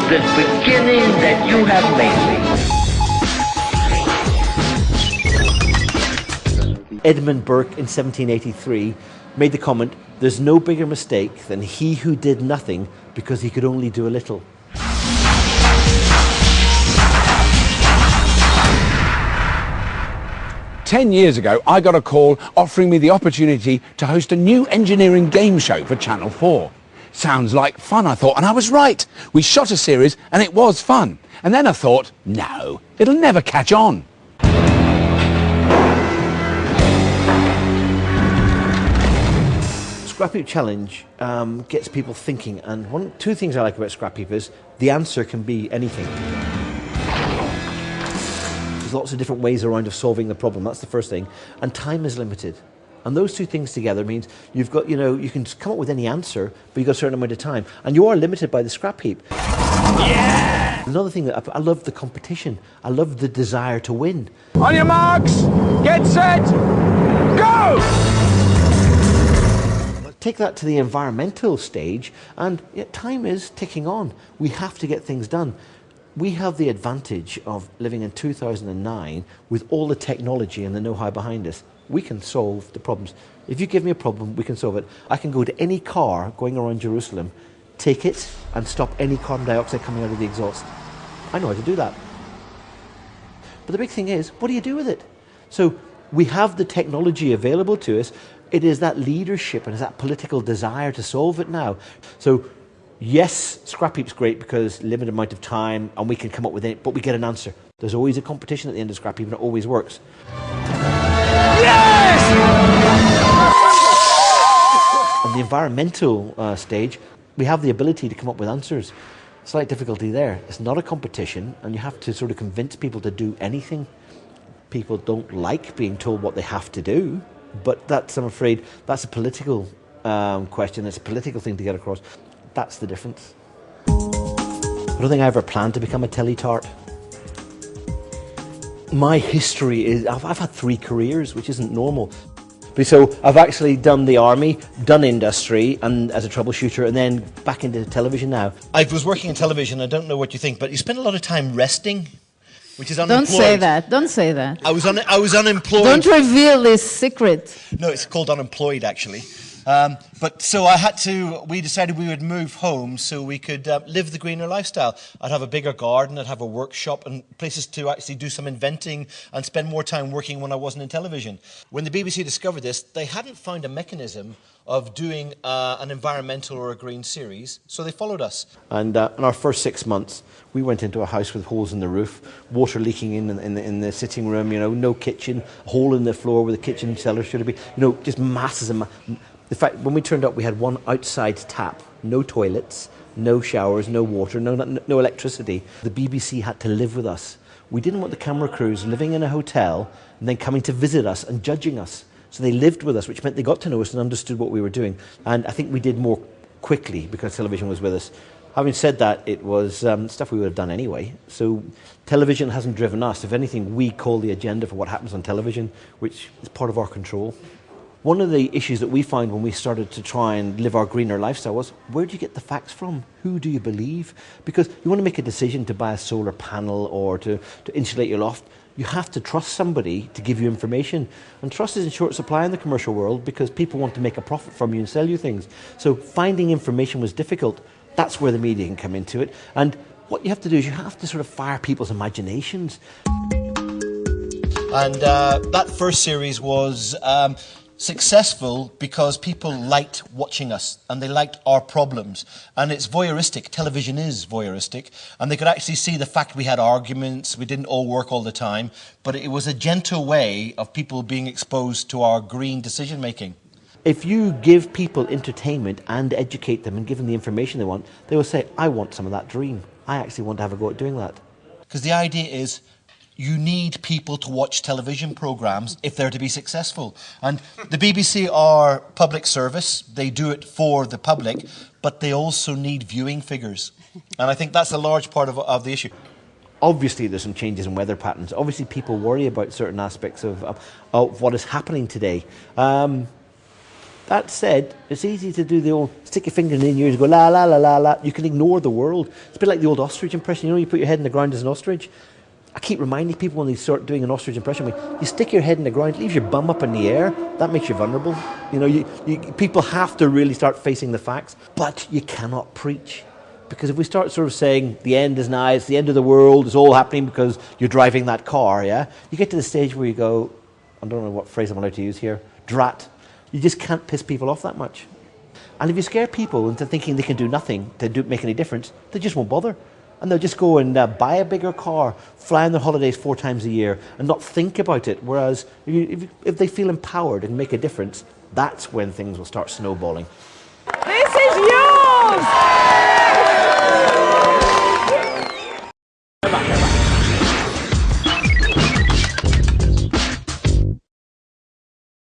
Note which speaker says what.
Speaker 1: the beginning that you have made.
Speaker 2: Edmund Burke in 1783 made the comment, "There's no bigger mistake than he who did nothing because he could only do a little."
Speaker 3: 10 years ago, I got a call offering me the opportunity to host a new engineering game show for Channel 4. Sounds like fun, I thought, and I was right. We shot a series and it was fun. And then I thought, no, it'll never catch on.
Speaker 2: Scrapheap Challenge gets people thinking, and two things I like about Scrapheap is the answer can be anything. There's lots of different ways around of solving the problem, that's the first thing, and time is limited. And those two things together means you've got, you can come up with any answer, but you've got a certain amount of time, and you are limited by the scrap heap. Yeah! Another thing that I love the competition. I love the desire to win.
Speaker 3: On your marks, get set, go!
Speaker 2: Take that to the environmental stage, and time is ticking on. We have to get things done. We have the advantage of living in 2009 with all the technology and the know-how behind us. We can solve the problems. If you give me a problem, we can solve it. I can go to any car going around Jerusalem, take it, and stop any carbon dioxide coming out of the exhaust. I know how to do that. But the big thing is, what do you do with it? So we have the technology available to us. It is that leadership and it's that political desire to solve it now. So yes, Scrapheap's great because limited amount of time and we can come up with it, but we get an answer. There's always a competition at the end of Scrapheap and it always works.
Speaker 3: Yes!
Speaker 2: On the environmental stage, we have the ability to come up with answers. Slight difficulty there. It's not a competition and you have to sort of convince people to do anything. People don't like being told what they have to do. But that's, I'm afraid, that's a political question. It's a political thing to get across. That's the difference. I don't think I ever planned to become a telly-tart. My history is, I've had 3 careers, which isn't normal. So I've actually done the army, done industry, and as a troubleshooter, and then back into television now. I was working in television, I don't know what you think, but you spend a lot of time resting. Which is unemployed.
Speaker 4: Don't say that. Don't say that.
Speaker 2: I was unemployed.
Speaker 4: Don't reveal this secret.
Speaker 2: No, it's called unemployed, actually. But so we decided we would move home so we could live the greener lifestyle. I'd have a bigger garden, I'd have a workshop and places to actually do some inventing and spend more time working when I wasn't in television. When the BBC discovered this, they hadn't found a mechanism of doing an environmental or a green series, so they followed us. And in our first 6 months, we went into a house with holes in the roof, water leaking in the sitting room, no kitchen, a hole in the floor where the kitchen cellar should be, just masses of... In fact, when we turned up, we had one outside tap, no toilets, no showers, no water, no electricity. The BBC had to live with us. We didn't want the camera crews living in a hotel and then coming to visit us and judging us. So they lived with us, which meant they got to know us and understood what we were doing. And I think we did more quickly because television was with us. Having said that, it was stuff we would have done anyway. So television hasn't driven us. If anything, we call the agenda for what happens on television, which is part of our control. One of the issues that we found when we started to try and live our greener lifestyle was, where do you get the facts from? Who do you believe? Because you want to make a decision to buy a solar panel or to insulate your loft, you have to trust somebody to give you information. And trust is in short supply in the commercial world because people want to make a profit from you and sell you things. So finding information was difficult. That's where the media can come into it. And what you have to do is you have to sort of fire people's imaginations. And that first series was successful because people liked watching us and they liked our problems. And it's voyeuristic. Television is voyeuristic. And they could actually see the fact we had arguments. We didn't all work all the time. But it was a gentle way of people being exposed to our green decision making. If you give people entertainment and educate them and give them the information they want, they will say, I want some of that dream. I actually want to have a go at doing that. Because the idea is you need people to watch television programmes if they're to be successful. And the BBC are public service. They do it for the public, but they also need viewing figures. And I think that's a large part of the issue. Obviously, there's some changes in weather patterns. Obviously, people worry about certain aspects of what is happening today.
Speaker 5: That said, it's easy to do the old stick your finger in the ears and go la la la la la. You can ignore the world. It's a bit like the old ostrich impression. You know, you put your head in the ground as an ostrich. I keep reminding people when they start doing an ostrich impression, you stick your head in the ground, leaves your bum up in the air. That makes you vulnerable. You know, people have to really start facing the facts. But you cannot preach. Because if we start sort of saying the end is nigh, it's the end of the world, it's all happening because you're driving that car, yeah? You get to the stage where you go, I don't know what phrase I'm allowed to use here, drat. You just can't piss people off that much. And if you scare people into thinking they can do nothing to make any difference, they just won't bother. And they'll just go and buy a bigger car, fly on their holidays 4 times a year, and not think about it. Whereas if they feel empowered and make a difference, that's when things will start snowballing.
Speaker 6: This is yours!